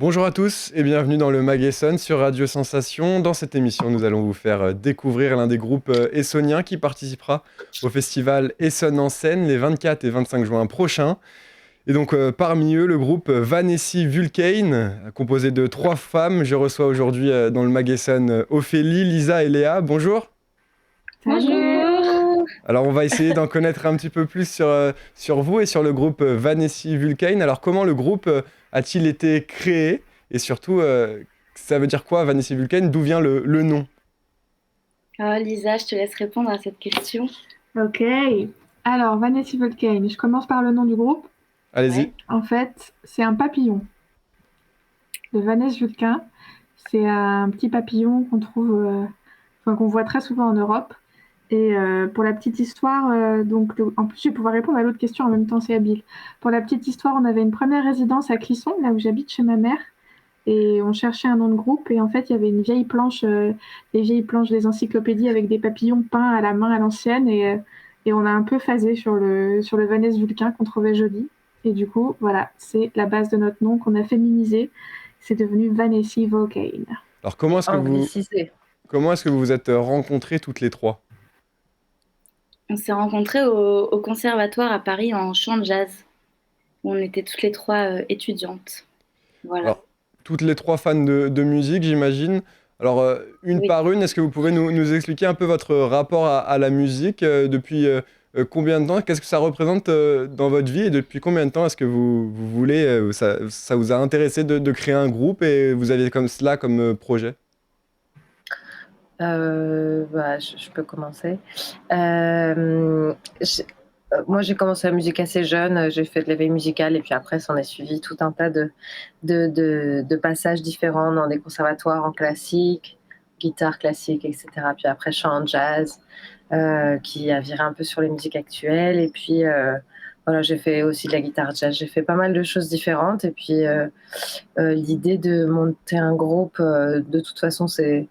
Bonjour à tous et bienvenue dans le Mag Essonne sur Radio Sensation. Dans cette émission, nous allons vous faire découvrir l'un des groupes essonniens qui participera au festival Essonne en scène les 24 et 25 juin prochains. Et donc parmi eux, le groupe Vanessa Vulcane, composé de 3 femmes. Je reçois aujourd'hui dans le Mag Essonne Ophélie, Lisa et Léa. Bonjour. Bonjour. Alors on va essayer d'en connaître un petit peu plus sur vous et sur le groupe Vanessa Vulcane. Alors comment le groupe a-t-il été créé? Et surtout, ça veut dire quoi Vanessa Vulcane? D'où vient le nom? Lisa, je te laisse répondre à cette question. Ok. Alors, Vanessa Vulcane, je commence par le nom du groupe. Allez-y. Ouais. En fait, c'est un papillon. Le Vanessa Vulcain, c'est un petit papillon qu'on trouve, qu'on voit très souvent en Europe. Et pour la petite histoire, en plus, je vais pouvoir répondre à l'autre question en même temps, c'est habile. Pour la petite histoire, on avait une première résidence à Clisson, là où j'habite chez ma mère. Et on cherchait un nom de groupe. Et en fait, il y avait une vieille planche, les vieilles planches des encyclopédies avec des papillons peints à la main à l'ancienne. Et on a un peu phasé sur le Vanessa Vulcain qu'on trouvait joli. Et du coup, voilà, c'est la base de notre nom qu'on a féminisé. C'est devenu Vanessa Vulcane. Alors comment est-ce que Anglicisé. vous vous êtes rencontrées toutes les trois? On s'est rencontrés au conservatoire à Paris en chant de jazz. On était toutes les trois étudiantes. Voilà. Alors, toutes les trois fans de musique, j'imagine. Alors, une Oui. par une, est-ce que vous pouvez nous expliquer un peu votre rapport à la musique depuis combien de temps? Qu'est-ce que ça représente dans votre vie et depuis combien de temps est-ce que vous voulez, ça vous a intéressé de créer un groupe et vous aviez comme cela comme projet? Je peux commencer. Moi, j'ai commencé la musique assez jeune. J'ai fait de l'éveil musical et puis après, s'en est suivi tout un tas de passages différents dans des conservatoires en classique, guitare classique, etc. Puis après, chant en jazz, qui a viré un peu sur les musiques actuelles. Et puis, voilà, j'ai fait aussi de la guitare jazz. J'ai fait pas mal de choses différentes. Et puis, l'idée de monter un groupe, de toute façon, c'est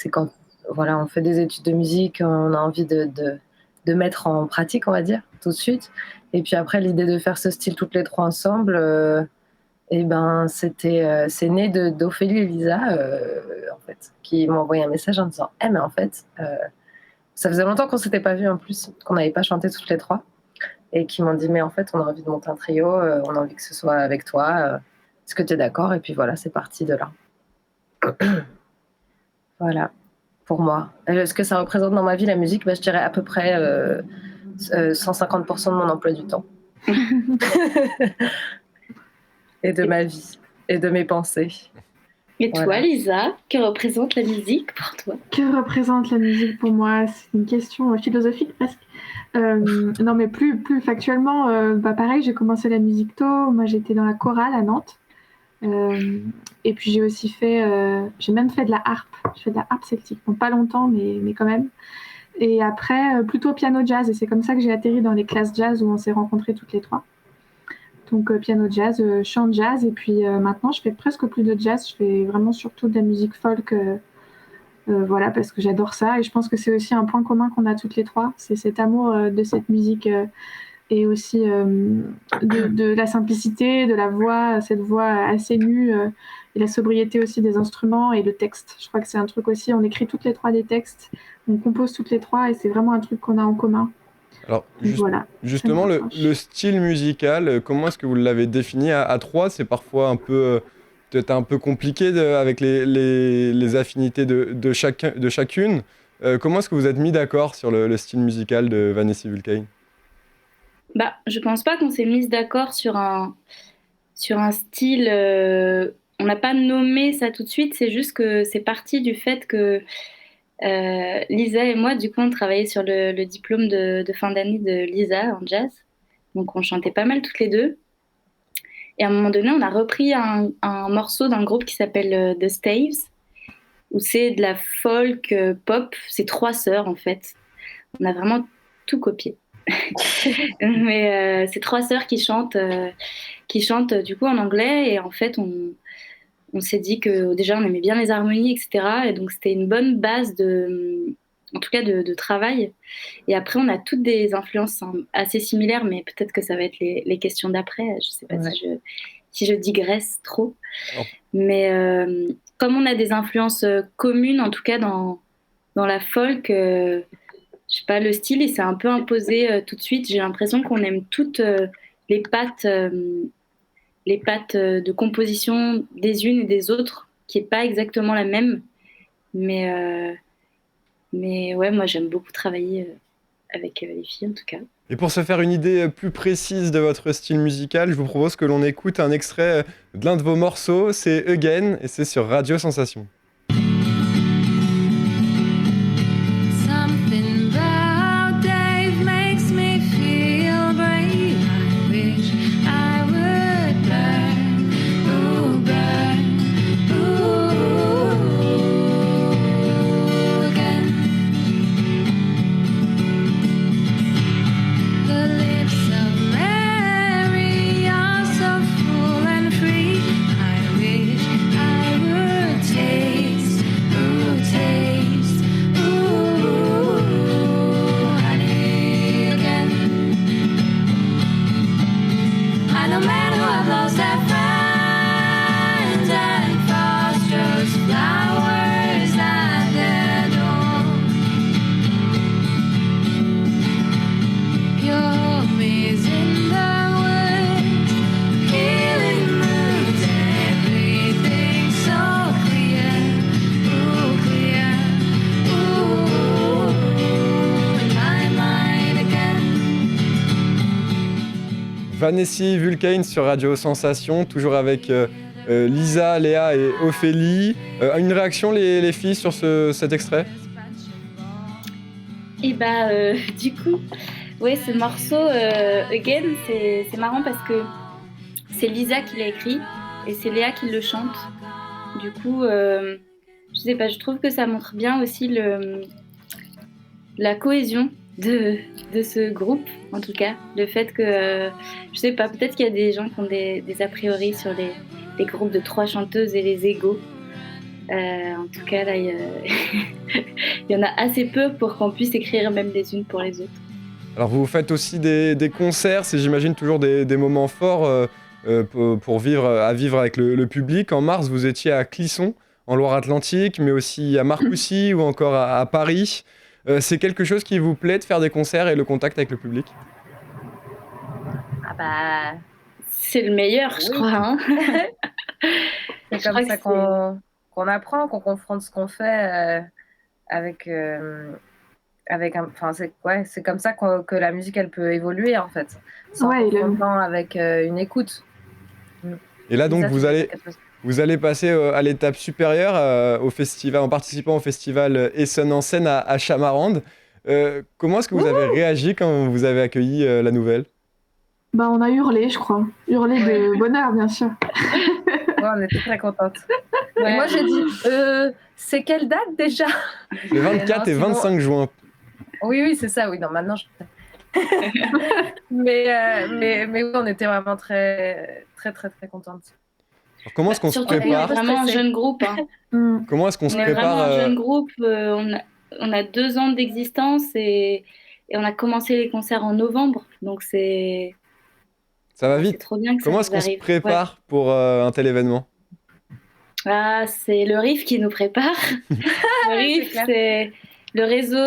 quand voilà, on fait des études de musique, on a envie de mettre en pratique, on va dire, tout de suite. Et puis après, l'idée de faire ce style toutes les trois ensemble, c'est né d'Ophélie et Lisa, en fait, qui m'ont envoyé un message en disant mais en fait, ça faisait longtemps qu'on s'était pas vus en plus, qu'on n'avait pas chanté toutes les trois, et qui m'ont dit mais en fait, on a envie de monter un trio, on a envie que ce soit avec toi, est-ce que tu es d'accord? Et puis voilà, c'est parti de là. Voilà, pour moi. Ce que ça représente dans ma vie, la musique, je dirais à peu près 150% de mon emploi du temps. Et de ma vie, et de mes pensées. Et Voilà. toi, Lisa, que représente la musique pour toi? Que représente la musique pour moi? C'est une question philosophique presque. Non, mais plus factuellement, pareil, j'ai commencé la musique tôt. Moi, j'étais dans la chorale à Nantes. Et puis j'ai même fait de la harpe. Je fais de la harpe celtique. Bon, pas longtemps, mais quand même. Et après, plutôt piano jazz. Et c'est comme ça que j'ai atterri dans les classes jazz où on s'est rencontrés toutes les trois. Donc piano jazz, chant jazz. Et puis maintenant, je fais presque plus de jazz. Je fais vraiment surtout de la musique folk. Voilà, parce que j'adore ça. Et je pense que c'est aussi un point commun qu'on a toutes les trois. C'est cet amour de cette musique et aussi de la simplicité, de la voix, cette voix assez nue, et la sobriété aussi des instruments et le texte. Je crois que c'est un truc aussi, on écrit toutes les trois des textes, on compose toutes les trois et c'est vraiment un truc qu'on a en commun. Alors, Donc voilà, justement, le style musical, comment est-ce que vous l'avez défini à trois? C'est parfois un peu, peut-être un peu compliqué avec les affinités de chacune. Comment est-ce que vous êtes mis d'accord sur le style musical de Vanessa Vulcane? Je pense pas qu'on s'est mis d'accord sur un style. On n'a pas nommé ça tout de suite, c'est juste que c'est parti du fait que Lisa et moi, du coup, on travaillait sur le diplôme de fin d'année de Lisa en jazz. Donc, on chantait pas mal toutes les deux. Et à un moment donné, on a repris un morceau d'un groupe qui s'appelle The Staves, où c'est de la folk pop. C'est 3 sœurs, en fait. On a vraiment tout copié. Mais c'est 3 sœurs qui chantent du coup en anglais. Et en fait, on s'est dit que déjà, on aimait bien les harmonies, etc. Et donc, c'était une bonne base en tout cas, de travail. Et après, on a toutes des influences assez similaires, mais peut-être que ça va être les questions d'après. Je sais pas Ouais. si je digresse trop. Oh. Mais comme on a des influences communes, en tout cas dans la folk, je sais pas, le style, il s'est un peu imposé tout de suite. J'ai l'impression qu'on aime toutes les pattes de composition des unes et des autres, qui est pas exactement la même. Mais ouais, moi j'aime beaucoup travailler avec les filles en tout cas. Et pour se faire une idée plus précise de votre style musical, je vous propose que l'on écoute un extrait de l'un de vos morceaux, c'est Again, et c'est sur Radio Sensation. Something about Dave makes me feel brave. I wish I would burn, again. The lips of Mary are so full and free. I wish I would taste, honey again. I know men who have lost their friends and fosters flowers at their door. Your home is in the woods, healing moods, everything so clear, in my mind again. Vanessa Vulcane sur Radio Sensation, toujours avec Lisa, Léa et Ophélie. Une réaction les filles sur cet extrait? Et du coup, ouais, ce morceau Again, c'est marrant parce que c'est Lisa qui l'a écrit et c'est Léa qui le chante. Du coup, je sais pas, je trouve que ça montre bien aussi la cohésion de ce groupe, en tout cas. Le fait que, je sais pas, peut-être qu'il y a des gens qui ont des a priori sur les groupes de 3 chanteuses et les égos. En tout cas, là, il y en a assez peu pour qu'on puisse écrire même les unes pour les autres. Alors vous faites aussi des concerts, c'est j'imagine toujours des moments forts pour vivre avec le public. En mars, vous étiez à Clisson, en Loire-Atlantique, mais aussi à Marcoussis ou encore à Paris. C'est quelque chose qui vous plaît de faire des concerts et le contact avec le public? Ah bah, C'est le meilleur, je oui. crois. Hein. C'est Je comme crois ça que qu'on apprend, qu'on confronte ce qu'on fait avec enfin c'est comme ça que la musique elle peut évoluer en fait, sans confrontant avec une écoute. Et là donc Ça, vous allez passer à l'étape supérieure au festival, en participant au festival Essonne en scène à Chamarande. Comment est-ce que vous avez réagi quand vous avez accueilli la nouvelle? Bah, on a hurlé, je crois. Hurlé de bonheur, bien sûr. Ouais, on était très contente. Ouais. Et moi j'ai dit, c'est quelle date déjà? Le 24 et 25 juin. Oui, c'est ça, oui. Non, maintenant je... mais oui, on était vraiment très, très, très, très contentes. Alors, comment est-ce qu'on se Surtout qu'on est prépare? vraiment un jeune groupe. Hein. Comment est-ce qu'on se On est prépare vraiment un jeune groupe. On a 2 ans d'existence et on a commencé les concerts en novembre. Donc Ça va c'est vite. trop bien que Comment ça est-ce nous qu'on se arrive. prépare pour un tel événement? Ah, c'est le RIF qui nous prépare. Le RIF, c'est le réseau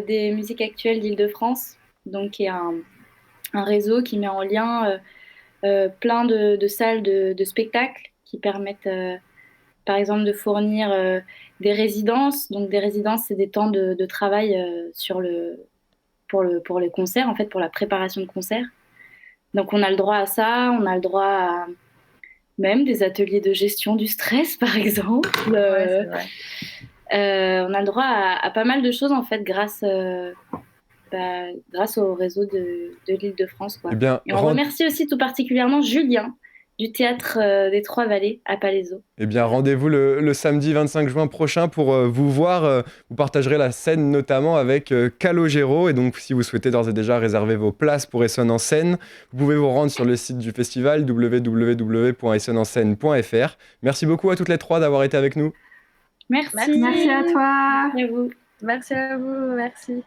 des musiques actuelles d'Île-de-France, donc qui est un réseau qui met en lien plein de salles de spectacles qui permettent, par exemple, de fournir des résidences. Donc des résidences, c'est des temps de travail pour les concerts, en fait, pour la préparation de concerts. Donc on a le droit à ça, on a le droit à même des ateliers de gestion du stress, par exemple. Ouais, c'est vrai. On a le droit à pas mal de choses, en fait, grâce au réseau de l'Île-de-France. Quoi. Eh bien, Et on remercie aussi tout particulièrement Julien du Théâtre des Trois-Vallées à Palaiseau. Eh bien, rendez-vous le samedi 25 juin prochain pour vous voir. Vous partagerez la scène notamment avec Calogero. Et donc, si vous souhaitez d'ores et déjà réserver vos places pour Essonne en scène, vous pouvez vous rendre sur le site du festival www.essonneenscène.fr. Merci beaucoup à toutes les 3 d'avoir été avec nous. Merci. Merci à toi. Merci à vous. Merci à vous, merci.